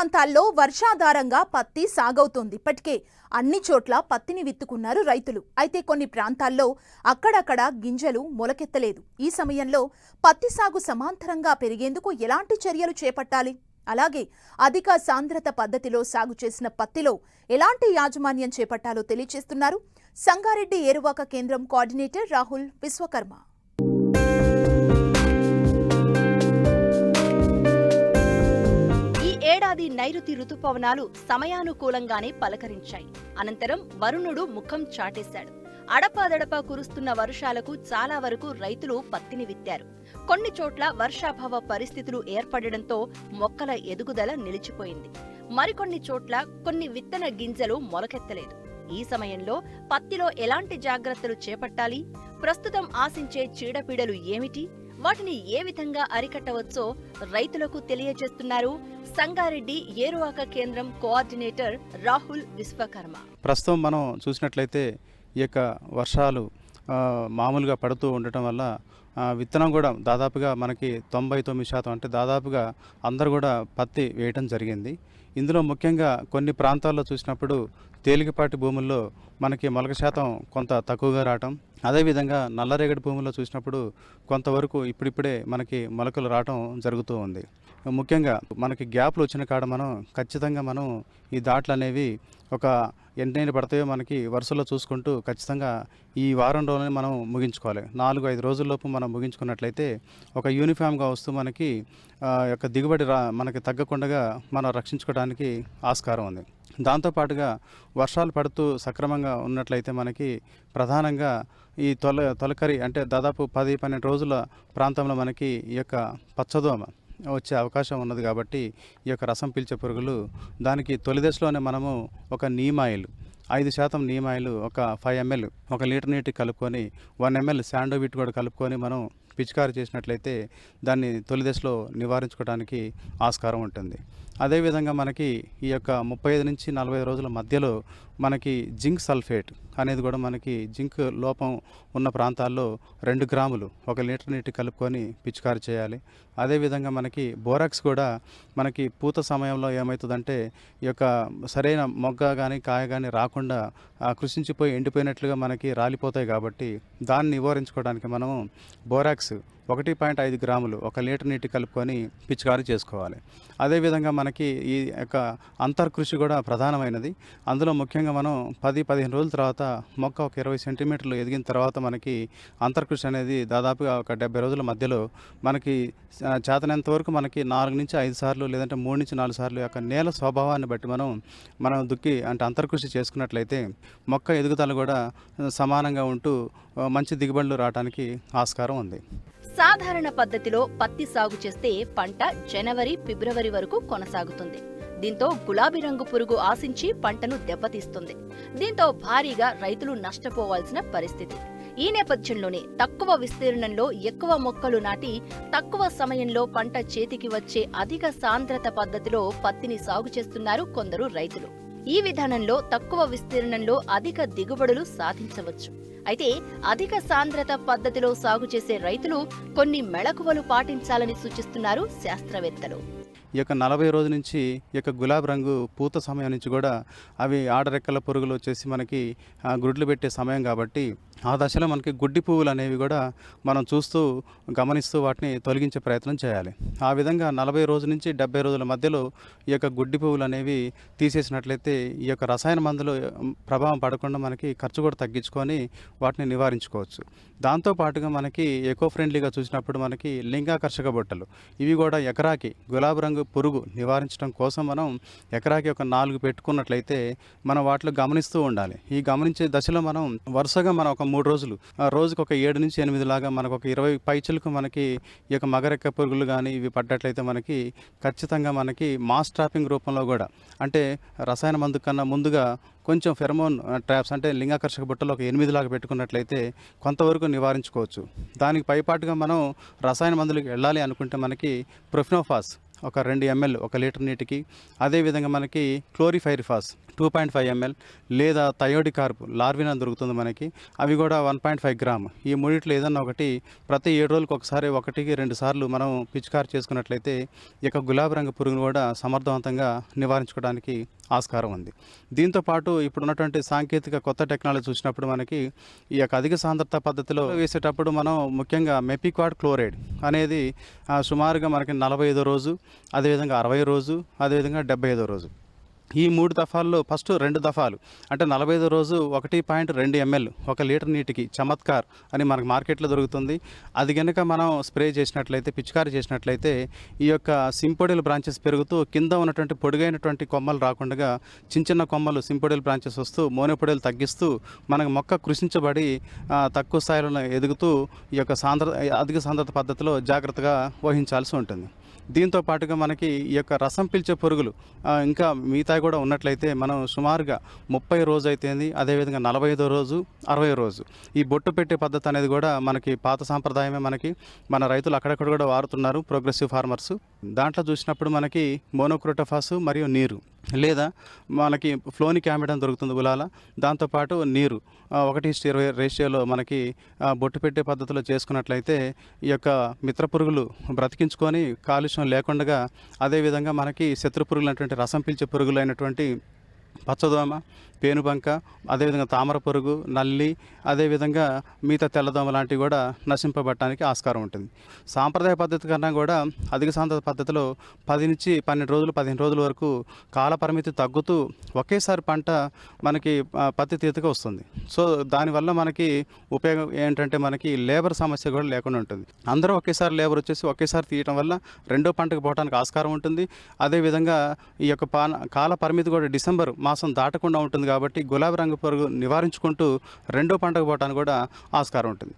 ప్రాంతాల్లో వర్షాధారంగా పత్తి సాగవుతోంది. ఇప్పటికే అన్ని చోట్ల పత్తిని విత్తుకున్నారు రైతులు. అయితే కొన్ని ప్రాంతాల్లో అక్కడక్కడ గింజలు మొలకెత్తలేదు. ఈ సమయంలో పత్తి సాగు సమాంతరంగా పెరిగేందుకు ఎలాంటి చర్యలు చేపట్టాలి? అలాగే అధిక సాంద్రత పద్ధతిలో సాగు చేసిన పత్తిలో ఎలాంటి యాజమాన్యం చేపట్టాలో తెలియజేస్తున్నారు సంగారెడ్డి ఏరువాక కేంద్రం కోఆర్డినేటర్ రాహుల్ విశ్వకర్మ. ఏడాది నైరుతి రుతుపవనాలు సమయానుకూలంగానే పలకరించాయి. అనంతరం వరుణుడు ముఖం చాటేశాడు. అడపాదడపా కురుస్తున్న వర్షాలకు చాలా వరకు రైతులు పత్తిని విత్తారు. కొన్ని చోట్ల వర్షాభావ పరిస్థితులు ఏర్పడడంతో మొక్కల ఎదుగుదల నిలిచిపోయింది. మరికొన్ని చోట్ల కొన్ని విత్తన గింజలు మొలకెత్తలేదు. ఈ సమయంలో పత్తిలో ఎలాంటి జాగ్రత్తలు చేపట్టాలి? ప్రస్తుతం ఆశించే చీడపీడలు ఏమిటి? వాటిని ఏ విధంగా అరికట్టవచ్చో రైతులకు తెలియజేస్తున్నారు సంగారెడ్డి ఏరువాక కేంద్రం కోఆర్డినేటర్ రాహుల్ విశ్వకర్మ. ప్రస్తుతం మనం చూసినట్లయితే ఈ యొక్క వర్షాలు మామూలుగా పడుతూ ఉండటం వల్ల విత్తనం కూడా దాదాపుగా మనకి 99% అంటే దాదాపుగా అందరూ కూడా పత్తి వేయటం జరిగింది. ఇందులో ముఖ్యంగా కొన్ని ప్రాంతాల్లో చూసినప్పుడు తేలికపాటి భూముల్లో మనకి మొలక శాతం కొంత తక్కువగా రావటం, అదేవిధంగా నల్లరేగడి భూముల్లో చూసినప్పుడు కొంతవరకు ఇప్పుడిప్పుడే మనకి మొలకలు రావటం జరుగుతూ ఉంది. ముఖ్యంగా మనకి గ్యాప్లు వచ్చిన కాడ మనం ఖచ్చితంగా మనం ఈ దాట్లు అనేవి ఒక ఎన్ని పడతాయో మనకి వరుసలో చూసుకుంటూ ఖచ్చితంగా ఈ వారం రోజులని మనం ముగించుకోవాలి. 4-5 రోజుల్లోపు మనం ముగించుకున్నట్లయితే ఒక యూనిఫామ్గా వస్తూ మనకి యొక్క దిగుబడి మనకి తగ్గకుండా మనం రక్షించుకోవడానికి ఆస్కారం ఉంది. దాంతోపాటుగా వర్షాలు పడుతూ సక్రమంగా ఉన్నట్లయితే మనకి ప్రధానంగా ఈ తొలకరి అంటే దాదాపు 10-12 రోజుల ప్రాంతంలో మనకి ఈ యొక్క పచ్చదోమ వచ్చే అవకాశం ఉన్నది. కాబట్టి ఈ యొక్క రసం పీల్చే పురుగులు దానికి తొలి దశలోనే మనము ఒక నీమ్ ఆయిల్ 5% నీమ్ ఆయిల్ ఒక 5 ml 1 లీటర్ నీటికి కలుపుకొని 1 ml శాండోవిట్ కూడా కలుపుకొని మనం పిచికారి చేసినట్లయితే దాన్ని తొలి దశలో నివారించుకోవడానికి ఆస్కారం ఉంటుంది. అదేవిధంగా మనకి ఈ యొక్క 35 నుంచి 45 రోజుల మధ్యలో మనకి జింక్ సల్ఫేట్ అనేది కూడా మనకి జింక్ లోపం ఉన్న ప్రాంతాల్లో 2 గ్రాములు 1 లీటర్ నీటి కలుపుకొని పిచికారి చేయాలి. అదేవిధంగా మనకి బోరాక్స్ కూడా మనకి పూత సమయంలో ఏమవుతుందంటే ఈ యొక్క సరైన మొగ్గ కానీ కాయ కానీ రాకుండా కృషించిపోయి ఎండిపోయినట్లుగా మనకి రాలిపోతాయి. కాబట్టి దాన్ని నివారించుకోవడానికి మనము బోరాక్స్ 1.5 గ్రాములు 1 లీటర్ నీటి కలుపుకొని పిచికారి చేసుకోవాలి. అదేవిధంగా మనకి ఈ యొక్క అంతర్కృషి కూడా ప్రధానమైనది. అందులో ముఖ్యంగా మనం 10-15 రోజుల తర్వాత మొక్క ఒక 20 సెంటీమీటర్లు ఎదిగిన తర్వాత మనకి అంతర్కృషి అనేది దాదాపుగా ఒక 70 రోజుల మధ్యలో మనకి చేతనంత వరకు మనకి 4-5 సార్లు లేదంటే 3-4 సార్లు యొక్క నేల స్వభావాన్ని బట్టి మనం దుక్కి అంటే అంతర్కృషి చేసుకున్నట్లయితే మొక్క ఎదుగుదల కూడా సమానంగా ఉంటూ మంచి దిగుబడులు రావడానికి ఆస్కారం ఉంది. సాధారణ పద్ధతిలో పత్తి సాగు చేస్తే పంట జనవరి-ఫిబ్రవరి వరకు కొనసాగుతుంది. దీంతో గులాబీ రంగు పురుగు ఆశించి పంటను దెబ్బతీస్తుంది. దీంతో భారీగా రైతులు నష్టపోవాల్సిన పరిస్థితి. ఈ నేపథ్యంలోనే తక్కువ విస్తీర్ణంలో ఎక్కువ మొక్కలు నాటి తక్కువ సమయంలో పంట చేతికి వచ్చే అధిక సాంద్రత పద్ధతిలో పత్తిని సాగు చేస్తున్నారు కొందరు రైతులు. ఈ విధానంలో తక్కువ విస్తీర్ణంలో అధిక దిగుబడులు సాధించవచ్చు. అయితే అధిక సాంద్రత పద్ధతిలో సాగు చేసే రైతులు కొన్ని మెళకువలు పాటించాలని సూచిస్తున్నారు శాస్త్రవేత్తలు. ఈ యొక్క 40 రోజుల నుంచి ఈ యొక్క గులాబీ రంగు పూత సమయం నుంచి కూడా అవి ఆడరెక్కల పురుగులు వచ్చేసి మనకి గుడ్లు పెట్టే సమయం. కాబట్టి ఆ దశలో మనకి గుడ్డి పువ్వులు అనేవి కూడా మనం చూస్తూ గమనిస్తూ వాటిని తొలగించే ప్రయత్నం చేయాలి. ఆ విధంగా 40 రోజుల నుంచి 70 రోజుల మధ్యలో ఈ యొక్క గుడ్డి పువ్వులు అనేవి తీసేసినట్లయితే ఈ యొక్క రసాయన మందులు ప్రభావం పడకుండా మనకి ఖర్చు కూడా తగ్గించుకొని వాటిని నివారించుకోవచ్చు. దాంతోపాటుగా మనకి ఎకో ఫ్రెండ్లీగా చూసినప్పుడు మనకి లింగాకర్షక బుట్టలు ఇవి కూడా ఎకరాకి గులాబీ రంగు పురుగు నివారించడం కోసం మనం ఎకరాకి ఒక 4 పెట్టుకున్నట్లయితే మనం వాటిలో గమనిస్తూ ఉండాలి. ఈ గమనించే దశలో మనం వరుసగా మనం ఒక 3 రోజులు రోజుకు ఒక 7-8 లాగా మనకు ఒక 20 పైచులకు మనకి ఈ యొక్క మగరెక్క పురుగులు కానీ ఇవి పడ్డట్లయితే మనకి ఖచ్చితంగా మనకి మాస్ ట్రాపింగ్ రూపంలో కూడా అంటే రసాయన మందు కన్నా ముందుగా కొంచెం ఫెరమోన్ ట్రాప్స్ అంటే లింగాకర్షక బుట్టలు ఒక 8 లాగా పెట్టుకున్నట్లయితే కొంతవరకు నివారించుకోవచ్చు. దానికి పైపాటుగా మనం రసాయన మందులకు వెళ్ళాలి అనుకుంటే మనకి ప్రొఫినోఫాస్ ఒక 2 ml 1 లీటర్ నీటికి, అదేవిధంగా మనకి క్లోరిఫైరిఫాస్ 2.5 ml లేదా థయోడికార్బ్ లార్విన్ అని దొరుకుతుంది మనకి, అవి కూడా 1.5 గ్రామ్. ఈ మూడిట్లో ఏదన్నా ఒకటి ప్రతి 7 రోజులకు ఒకసారి 1-2 సార్లు మనం పిచికారి చేసుకున్నట్లయితే ఈ యొక్క గులాబీ రంగు పురుగును కూడా సమర్థవంతంగా నివారించుకోవడానికి ఆస్కారం ఉంది. దీంతోపాటు ఇప్పుడున్నటువంటి సాంకేతిక కొత్త టెక్నాలజీ చూసినప్పుడు మనకి ఈ యొక్క అధిక సాంద్రత పద్ధతిలో వేసేటప్పుడు మనం ముఖ్యంగా మెపిక్వాడ్ క్లోరైడ్ అనేది సుమారుగా మనకి 45వ రోజు, అదేవిధంగా 60వ రోజు, అదేవిధంగా 75వ రోజు, ఈ 3 దఫాల్లో ఫస్ట్ 2 దఫాలు అంటే 45వ రోజు 1.2 ml 1 లీటర్ నీటికి చమత్కార్ అని మనకు మార్కెట్లో దొరుకుతుంది. అది కనుక మనం స్ప్రే చేసినట్లయితే, పిచికారి చేసినట్లయితే ఈ యొక్క సింపోడియల్ బ్రాంచెస్ పెరుగుతూ కింద ఉన్నటువంటి పొడుగైనటువంటి కొమ్మలు రాకుండా చిన్న చిన్న కొమ్మలు సింపోడియల్ బ్రాంచెస్ వస్తూ మోనోపొడియల్ తగ్గిస్తూ మనకు మొక్క కృషించబడి తక్కువ స్థాయిలో ఎదుగుతూ ఈ యొక్క అధిక సాంద్రత పద్ధతిలో జాగ్రత్తగా వహించాల్సి ఉంటుంది. దీంతో పాటుగా మనకి ఈ యొక్క రసం పీల్చే పురుగులు ఇంకా మిగతా కూడా ఉన్నట్లయితే మనం సుమారుగా 30 రోజు అయితేంది, అదేవిధంగా 45వ రోజు, 60వ రోజు ఈ బొట్టు పెట్టే పద్ధతి అనేది కూడా మనకి పాత సాంప్రదాయమే. మన రైతులు అక్కడక్కడ కూడా వాడుతున్నారు, ప్రోగ్రెసివ్ ఫార్మర్స్. దాంట్లో చూసినప్పుడు మనకి మోనోక్రోటోఫాస్ మరియు నీరు లేదా మనకి ఫ్లోనిక్ యామిడ్ అని దొరుకుతుంది గులాల, దాంతోపాటు నీరు 1:20 రేషియోలో మనకి బొట్టు పెట్టే పద్ధతిలో చేసుకున్నట్లయితే ఈ యొక్క మిత్ర పురుగులు బ్రతికించుకొని కాలుష్యం లేకుండా, అదేవిధంగా మనకి శత్రు పురుగులు అయినటువంటి రసం పీల్చే పురుగులు అయినటువంటి పచ్చదోమ, పేనుబంక, అదేవిధంగా తామర పురుగు, నల్లి, అదేవిధంగా మిగతా తెల్లదోమ లాంటివి కూడా నశింపబట్టడానికి ఆస్కారం ఉంటుంది. సాంప్రదాయ పద్ధతి కన్నా కూడా అధిక సాంద్రత పద్ధతిలో 10 నుంచి 12 రోజులు 15 రోజుల వరకు కాల పరిమితి తగ్గుతూ ఒకేసారి పంట మనకి పత్తి తీతగా వస్తుంది. సో దానివల్ల మనకి ఉపయోగం ఏంటంటే మనకి లేబర్ సమస్య కూడా లేకుండా ఉంటుంది. అందరూ ఒకేసారి లేబర్ వచ్చేసి ఒకేసారి తీయటం వల్ల రెండో పంటకు పోవడానికి ఆస్కారం ఉంటుంది. అదేవిధంగా ఈ యొక్క కాల పరిమితి కూడా డిసెంబర్ మాసం దాటకుండా ఉంటుంది కాబట్టి గులాబీ రంగు పురుగు నివారించుకుంటూ రెండో పంటకు పోవడానికి కూడా ఆస్కారం ఉంటుంది.